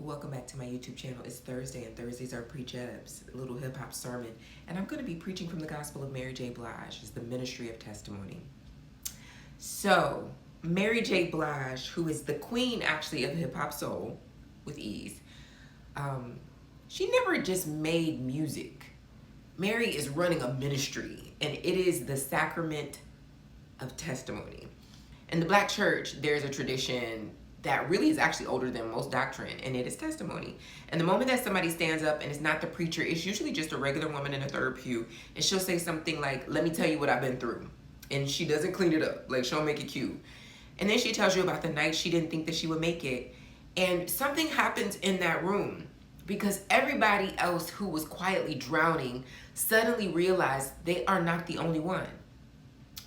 Welcome back to my YouTube channel. It's Thursday, and Thursdays are PreachEb's little hip-hop sermon. And I'm going to be preaching from the Gospel of Mary J. Blige. It's the ministry of testimony. So, Mary J. Blige, who is the queen, actually, of hip-hop soul, with ease, she never just made music. Mary is running a ministry, and it is the sacrament of testimony. In the Black church, there's a tradition that really is actually older than most doctrine, and it is testimony. And the moment that somebody stands up, and it's not the preacher, it's usually just a regular woman in a third pew, and she'll say something like, "Let me tell you what I've been through." And she doesn't clean it up, like she'll make it cute. And then she tells you about the night she didn't think that she would make it. And something happens in that room, because everybody else who was quietly drowning suddenly realized they are not the only one.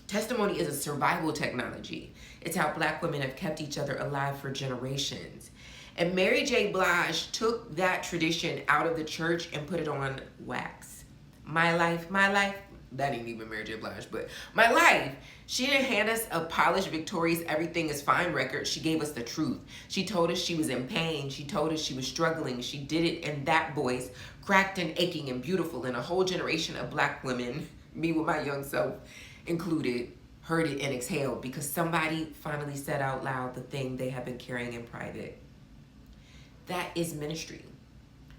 Testimony is a survival technology. It's how Black women have kept each other alive for generations. And Mary J. Blige took that tradition out of the church and put it on wax. My life, that ain't even Mary J. Blige, but my life. She didn't hand us a polished, victorious, everything is fine record. She gave us the truth. She told us she was in pain. She told us she was struggling. She did it in that voice, cracked and aching and beautiful. And a whole generation of Black women, me with my young self included, heard it and exhaled because somebody finally said out loud the thing they have been carrying in private. That is ministry.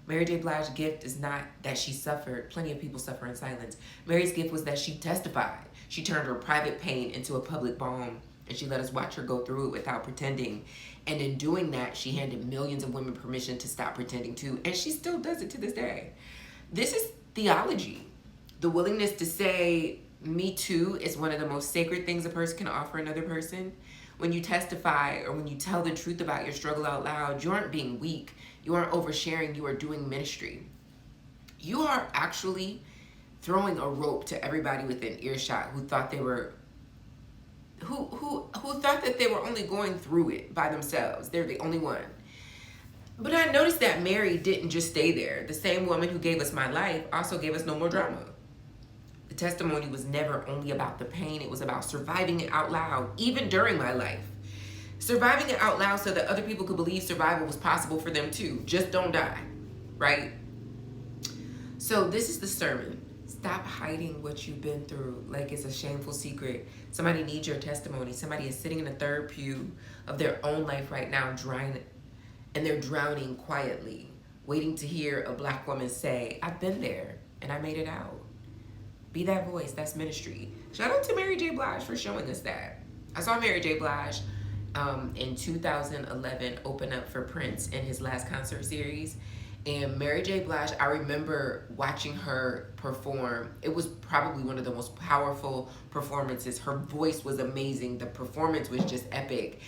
Mary J. Blige's gift is not that she suffered. Plenty of people suffer in silence. Mary's gift was that she testified. She turned her private pain into a public balm, and she let us watch her go through it without pretending. And in doing that, she handed millions of women permission to stop pretending too, and she still does it to this day. This is theology. The willingness to say, "Me too," is one of the most sacred things a person can offer another person. When you testify or when you tell the truth about your struggle out loud, you aren't being weak. You aren't oversharing. You are doing ministry. You are actually throwing a rope to everybody within earshot who thought they were who thought that they were only going through it by themselves. They're the only one. But I noticed that Mary didn't just stay there. The same woman who gave us my life also gave us no more drama. The testimony was never only about the pain. It was about surviving it out loud, even during my life. Surviving it out loud so that other people could believe survival was possible for them too. Just don't die, right? So this is the sermon. Stop hiding what you've been through like it's a shameful secret. Somebody needs your testimony. Somebody is sitting in the third pew of their own life right now, drying, and they're drowning quietly, waiting to hear a Black woman say, "I've been there and I made it out." Be that voice. That's ministry. Shout out to Mary J. Blige for showing us that. I saw Mary J. Blige in 2011 open up for Prince in his last concert series. And Mary J. Blige, I remember watching her perform. It was probably one of the most powerful performances. Her voice was amazing. The performance was just epic.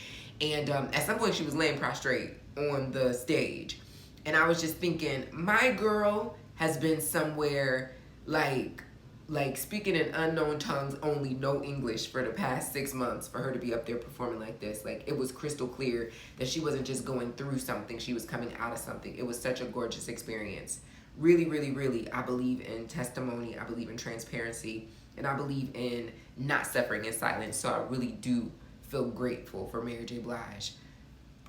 And at some point she was laying prostrate on the stage. And I was just thinking, my girl has been somewhere like speaking in unknown tongues only, no English, for the past 6 months for her to be up there performing like this. Like, it was crystal clear that she wasn't just going through something, she was coming out of something. It was such a gorgeous experience. Really, really, really, I believe in testimony, I believe in transparency, and I believe in not suffering in silence. So I really do feel grateful for Mary J. Blige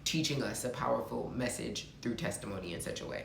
teaching us a powerful message through testimony in such a way.